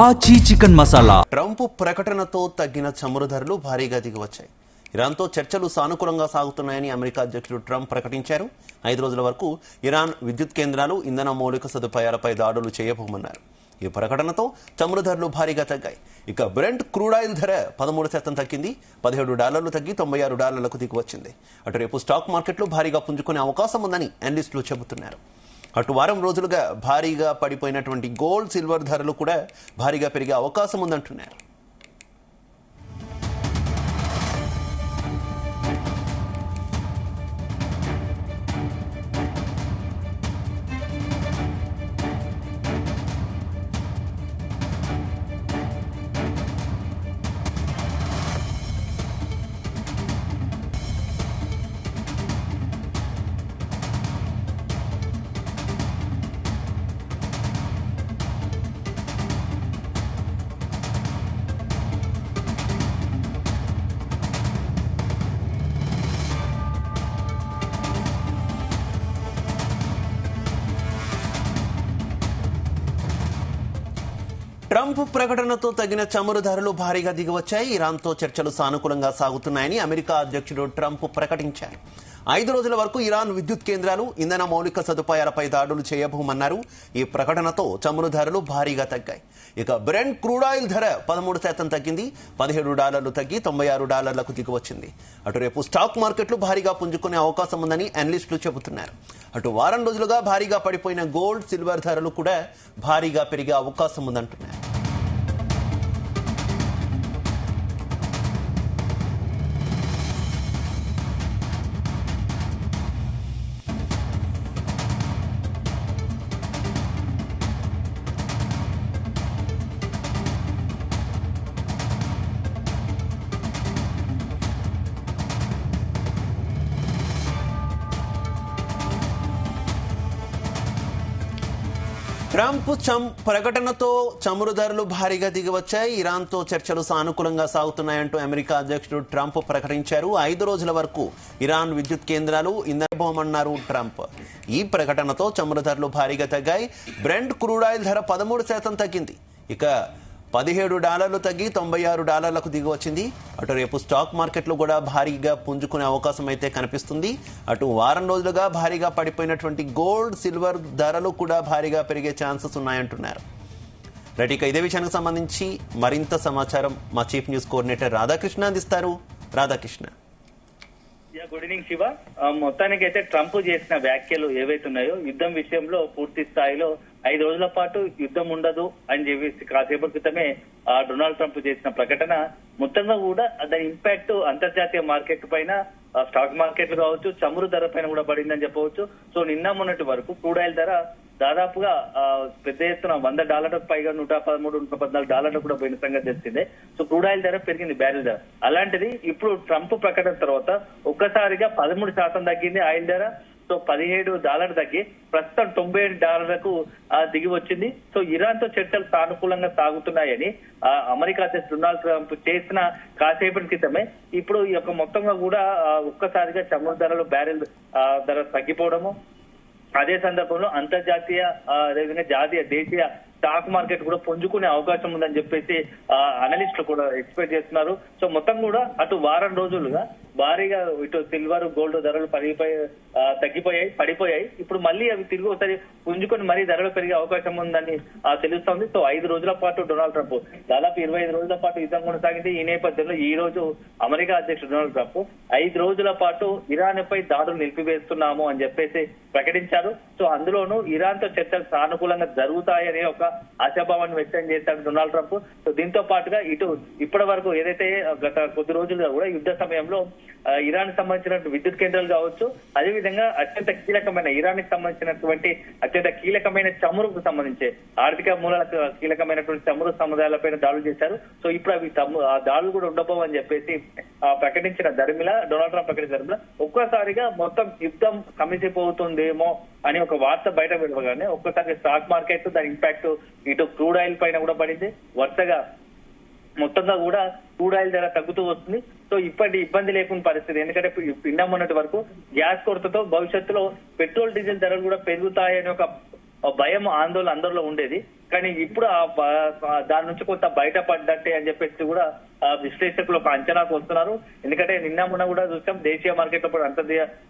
ఆచి chicken masala. Trump ప్రకటనతో తగ్గిన చమురు ధరలు భారీగా దిగివచ్చాయి. ఇరాన్తో చర్చలు సానుకూలంగా సాగుతున్నాయని అమెరికా అధ్యక్షుడు ట్రంప్ ప్రకటించారు. 5 రోజుల వరకు ఇరాన్ విద్యుత్ కేంద్రాలు, ఇంధన మౌలిక సదుపాయాలపై దాడులు చేయబోమన్నారు. ఈ ప్రకటనతో చమురు ధరలు భారీగా తగ్గాయి. ఇక బ్రెంట్ క్రూడ్ ఆయిల్ ధర 13% తగ్గింది. $17 తగ్గి $96లకు దిగివచ్చింది. అటు రేపు స్టాక్ మార్కెట్లు భారీగా పుంజుకునే అవకాశం ఉందని అనలిస్టులు చెబుతున్నారు. అటు వారం రోజులుగా భారీగా పడిపోయినటువంటి గోల్డ్, సిల్వర్ ధరలు కూడా భారీగా పెరిగే అవకాశం ఉందంటున్నారు. ట్రంప్ ప్రకటనతో తగిన చమురు ధరలు భారీగా దిగివచ్చాయి. ఇరాన్తో చర్చలు సానుకూలంగా సాగుతున్నాయని అమెరికా అధ్యక్షుడు ట్రంప్ ప్రకటించారు. 5 రోజుల వరకు ఇరాన్ విద్యుత్ కేంద్రాలు, ఇంధన మౌలిక సదుపాయాలపై దాడులు చేయబోమన్నారు. ఈ ప్రకటనతో చమురు ధరలు భారీగా తగ్గాయి. ఇక బ్రెంట్ క్రూడ్ ఆయిల్ ధర 13% తగ్గింది. $17 తగ్గి $96లకు దిగివచ్చింది. అటు రేపు స్టాక్ మార్కెట్లు భారీగా పుంజుకునే అవకాశం ఉందని అనలిస్టులు చెబుతున్నారు. అటు వారం రోజులుగా భారీగా పడిపోయిన గోల్డ్, సిల్వర్ ధరలు కూడా భారీగా పెరిగే అవకాశం ఉందంటున్నారు. ట్రంప్ ప్రకటనతో చమురు ధరలు భారీగా దిగివచ్చాయి. ఇరాన్తో చర్చలు సానుకూలంగా సాగుతున్నాయంటూ అమెరికా అధ్యక్షుడు ట్రంప్ ప్రకటించారు. 5 రోజుల వరకు ఇరాన్ విద్యుత్ కేంద్రాలు, ఇంధనమన్నారు ట్రంప్. ఈ ప్రకటనతో చమురు ధరలు భారీగా తగ్గాయి. బ్రెంట్ క్రూడ్ ఆయిల్ ధర 13% తగ్గింది. ఇక $17 తగ్గి $96లకు దిగివచ్చింది. అటు రేపు స్టాక్ మార్కెట్లు కూడా భారీగా పుంజుకునే అవకాశం అయితే కనిపిస్తుంది. అటు వారం రోజులుగా భారీగా పడిపోయినటువంటి గోల్డ్, సిల్వర్ ధరలు కూడా భారీగా పెరిగే ఛాన్సెస్ ఉన్నాయంటున్నారు. రైట్, ఇక ఇదే విషయానికి సంబంధించి మరింత సమాచారం మా చీఫ్ న్యూస్ కోఆర్డినేటర్ రాధాకృష్ణ అందిస్తారు. రాధాకృష్ణ. Good evening Shiva. మొత్తానికి అయితే ట్రంప్ చేసిన వ్యాఖ్యలు ఏవైతున్నాయో యుద్ధం విషయంలో పూర్తి స్థాయిలో 5 రోజుల పాటు యుద్ధం ఉండదు అని చెప్పేసి కాసేపటి క్రితమే డొనాల్డ్ ట్రంప్ చేసిన ప్రకటన మొత్తంగా కూడా దాని ఇంపాక్ట్ అంతర్జాతీయ మార్కెట్ పైన, స్టాక్ మార్కెట్లు కావచ్చు, చమురు ధర పైన కూడా పడిందని చెప్పవచ్చు. సో నిన్న మొన్నటి వరకు క్రూడ్ ఆయిల్ ధర దాదాపుగా పెద్ద ఎత్తున $100 పైగా $113, $114 కూడా పోయిన సంగతి తెలిసిందే. సో క్రూడ్ ఆయిల్ ధర పెరిగింది, బ్యారెల్ ధర. అలాంటిది ఇప్పుడు ట్రంప్ ప్రకటన తర్వాత ఒక్కసారిగా 13% తగ్గింది ఆయిల్ ధర. సో $17 తగ్గి ప్రస్తుతం $97కు దిగి వచ్చింది. సో ఇరాన్ తో చర్చలు సానుకూలంగా సాగుతున్నాయని అమెరికా అధ్యక్షుడు డొనాల్డ్ ట్రంప్ చేసిన కాసేపటి క్రితమే ఇప్పుడు ఈ యొక్క మొత్తంగా కూడా ఒక్కసారిగా చమురు ధరలు, బ్యారెల్ ధర తగ్గిపోవడము, అదే సందర్భంలో అంతర్జాతీయ జాతీయ దేశీయ స్టాక్ మార్కెట్ కూడా పుంజుకునే అవకాశం ఉందని చెప్పేసి అనలిస్టులు కూడా ఎక్స్పెక్ట్ చేస్తున్నారు. సో మొత్తం కూడా అటు వారం రోజులుగా భారీగా ఇటు సిల్వర్, గోల్డ్ ధరలు పడిపోయాయి. ఇప్పుడు మళ్ళీ అవి తిరిగి ఒకసారి పుంజుకొని మరీ ధరలు పెరిగే అవకాశం ఉందని తెలుస్తోంది. సో 5 రోజుల పాటు డొనాల్డ్ ట్రంప్ దాదాపు 25 రోజుల పాటు యుద్ధం కొనసాగింది. ఈ నేపథ్యంలో ఈ రోజు అమెరికా అధ్యక్షుడు డొనాల్డ్ ట్రంప్ 5 రోజుల పాటు ఇరాన్ పై దాడులు నిలిపివేస్తున్నాము అని చెప్పేసి ప్రకటించారు. సో అందులోనూ ఇరాన్ తో చర్చలు సానుకూలంగా జరుగుతాయని ఒక ఆశాభావాన్ని వ్యక్తం చేశారు డొనాల్డ్ ట్రంప్. సో దీంతో పాటుగా ఇప్పటి వరకు ఏదైతే గత కొద్ది రోజులుగా కూడా యుద్ధ సమయంలో ఇరాన్ సంబంధించిన విద్యుత్ కేంద్రాలు కావచ్చు, అదేవిధంగా అత్యంత కీలకమైన ఇరాన్ కి సంబంధించినటువంటి అత్యంత కీలకమైన చమురుకు సంబంధించి ఆర్థిక మూలాలకు కీలకమైనటువంటి చమురు సముదాయాలపైన దాడులు చేశారు. సో ఇప్పుడు అవి ఆ దాడులు కూడా ఉండబోవని చెప్పేసి ప్రకటించిన డొనాల్డ్ ట్రంప్ ప్రకటించిన ధర్మిల ఒక్కసారిగా మొత్తం యుద్ధం కమిసిపోతుందేమో అని ఒక వార్త బయట విడవగానే ఒక్కసారి స్టాక్ మార్కెట్ దాని ఇంపాక్ట్ ఇటు క్రూడ్ ఆయిల్ పైన కూడా పడింది. వరుసగా మొత్తంగా కూడా క్రూడ్ ఆయిల్ ధర తగ్గుతూ వస్తుంది. సో ఇప్పటి ఇబ్బంది లేకుండా పరిస్థితి, ఎందుకంటే నిన్న మొన్నటి వరకు గ్యాస్ కొరతతో భవిష్యత్తులో పెట్రోల్, డీజిల్ ధరలు కూడా పెరుగుతాయని ఒక భయం ఆందోళన అందరిలో ఉండేది. కానీ ఇప్పుడు దాని నుంచి కొంత బయటపడ్డట్టే అని చెప్పేసి కూడా విశ్లేషకులు ఒక అంచనాకు వస్తున్నారు. ఎందుకంటే నిన్న మొన్న కూడా చూసాం దేశీయ మార్కెట్ లో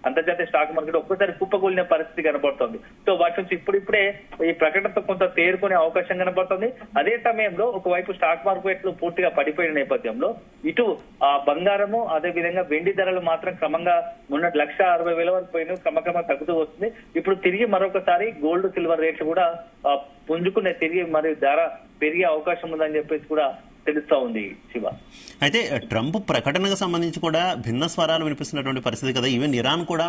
అంతర్జాతీయ స్టాక్ మార్కెట్ ఒక్కసారి కుప్పకూలిన పరిస్థితి కనబడుతుంది. సో వాటి నుంచి ఇప్పుడిప్పుడే ఈ ప్రకటనతో కొంత తేరుకునే అవకాశం కనబడుతుంది. అదే సమయంలో ఒకవైపు స్టాక్ మార్కెట్లు పూర్తిగా పడిపోయిన నేపథ్యంలో ఇటు బంగారము అదే విధంగా వెండి ధరలు మాత్రం క్రమంగా మొన్న 1,60,000 వరకు పోయిన క్రమక్రమంగా తగ్గుతూ వస్తుంది. ఇప్పుడు తిరిగి మరొకసారి గోల్డ్ సిల్వర్ రేట్లు కూడా పుంజుకునే తిరిగి మరి ధర పెరిగే అవకాశం ఉందని చెప్పేసి కూడా తెలుస్తా ఉంది శివ. అయితే ట్రంప్ ప్రకటనకు సంబంధించి కూడా భిన్న స్వరాలు వినిపిస్తున్నటువంటి పరిస్థితి కదా. ఈవెన్ ఇరాన్ కూడా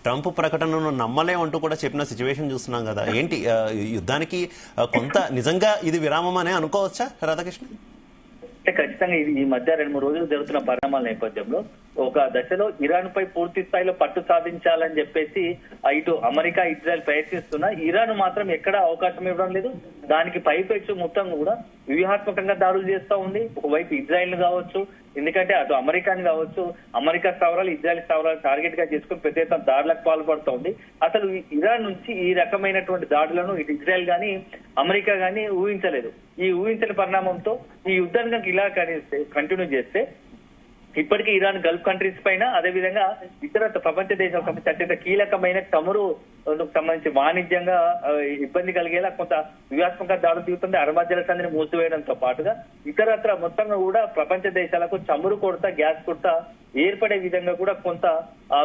ట్రంప్ ప్రకటనను నమ్మలేమంటూ కూడా చెప్పిన సిచ్యువేషన్ చూస్తున్నాం కదా. ఏంటి యుద్ధానికి కొంత నిజంగా ఇది విరామం అనే అనుకోవచ్చా రాధాకృష్ణ? ఖచ్చితంగా ఇది ఈ మధ్య 2-3 రోజులు జరుగుతున్న పరిణామాల నేపథ్యంలో ఒక దశలో ఇరాన్ పై పూర్తి స్థాయిలో పట్టు సాధించాలని చెప్పేసి ఇటు అమెరికా ఇజ్రాయెల్ ప్రయత్నిస్తున్నా ఇరాన్ మాత్రం ఎక్కడా అవకాశం ఇవ్వడం లేదు. దానికి పైపెచ్చు మొత్తం కూడా వ్యూహాత్మకంగా దాడులు చేస్తూ ఉంది. ఒకవైపు ఇజ్రాయెల్ కావచ్చు, ఎందుకంటే అటు అమెరికాని కావచ్చు, అమెరికా స్థావరాలు ఇజ్రాయెల్ స్థావరాలు టార్గెట్ గా చేసుకుని పెద్ద ఎత్తున దాడులకు పాల్పడుతోంది. అసలు ఇరాన్ నుంచి ఈ రకమైనటువంటి దాడులను ఇటు ఇజ్రాయెల్ గానీ అమెరికా గానీ ఊహించలేదు. ఈ ఊహించని పరిణామంతో ఈ యుద్ధాన్ని కనుక ఇలా కంటిన్యూ చేస్తే ఇప్పటికీ ఇరాన్ గల్ఫ్ కంట్రీస్ పైన అదేవిధంగా ఇతర ప్రపంచ దేశాలకు సంబంధించి అత్యంత కీలకమైన చమురు సంబంధించి వాణిజ్యంగా ఇబ్బంది కలిగేలా కొంత వ్యూహాత్మక దాడులు దిగుతుంది. అరబ్ జలసంధిని మూసివేయడంతో పాటుగా ఇతరత్ర మొత్తంగా కూడా ప్రపంచ దేశాలకు చమురు కొరత, గ్యాస్ కొరత ఏర్పడే విధంగా కూడా కొంత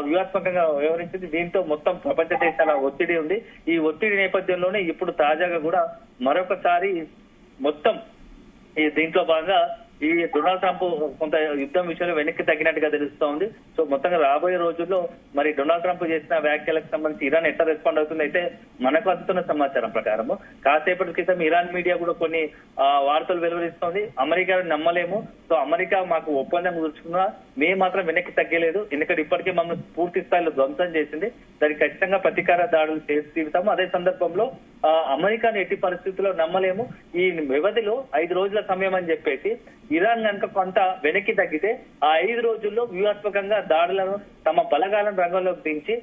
వ్యూహాత్మకంగా వ్యవహరించింది. దీంతో మొత్తం ప్రపంచ దేశాల ఒత్తిడి ఉంది. ఈ ఒత్తిడి నేపథ్యంలోనే ఇప్పుడు తాజాగా కూడా మరొకసారి మొత్తం ఈ దీంట్లో భాగంగా ఈ డొనాల్డ్ ట్రంప్ కొంత యుద్ధం విషయంలో వెనక్కి తగ్గినట్టుగా తెలుస్తోంది. సో మొత్తంగా రాబోయే రోజుల్లో మరి డొనాల్డ్ ట్రంప్ చేసిన వ్యాఖ్యలకు సంబంధించి ఇరాన్ ఎట్లా రెస్పాండ్ అవుతుంది అయితే మనకు అందుతున్న సమాచారం ప్రకారము కాసేపటి క్రితం ఇరాన్ మీడియా కూడా కొన్ని వార్తలు వెలువరిస్తోంది. అమెరికాను నమ్మలేము, సో అమెరికా మాకు ఒప్పందం కుదుర్చుకున్నా మేము మాత్రం వెనక్కి తగ్గలేదు, ఎందుకంటే ఇప్పటికే మమ్మల్ని పూర్తి స్థాయిలో ధ్వంసం చేసింది, దానికి ఖచ్చితంగా ప్రతీకార దాడులు చేసి తీరుతాము. అదే సందర్భంలో అమెరికాను ఎట్టి పరిస్థితుల్లో నమ్మలేము, ఈ వ్యవధిలో 5 రోజుల సమయం అని చెప్పేసి ఇరాన్ కనుక కొంత వెనక్కి తగ్గితే ఆ 5 రోజుల్లో వ్యూహాత్మకంగా దాడులను తమ బలగాలను రంగంలోకి దించి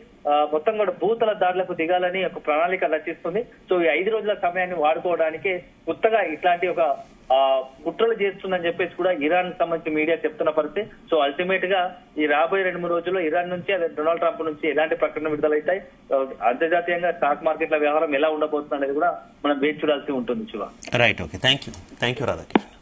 మొత్తం కూడా భూతల దాడులకు దిగాలని ఒక ప్రణాళిక రచిస్తుంది. సో ఈ 5 రోజుల సమయాన్ని వాడుకోవడానికి కొత్తగా ఇట్లాంటి ఒక కుట్రలు చేస్తుందని చెప్పేసి కూడా ఇరాన్ సంబంధించి మీడియా చెప్తున్న పరిస్థితి. సో అల్టిమేట్ గా ఈ రాబోయే 2-3 రోజుల్లో ఇరాన్ నుంచి అదే డొనాల్డ్ ట్రంప్ నుంచి ఎలాంటి ప్రకటన విడుదలవుతాయి, అంతర్జాతీయంగా స్టాక్ మార్కెట్ల వ్యవహారం ఎలా ఉండబోతుంది అనేది కూడా మనం వేచి చూడాల్సి ఉంటుంది Shiva. Right, okay, thank you Radhakrishna.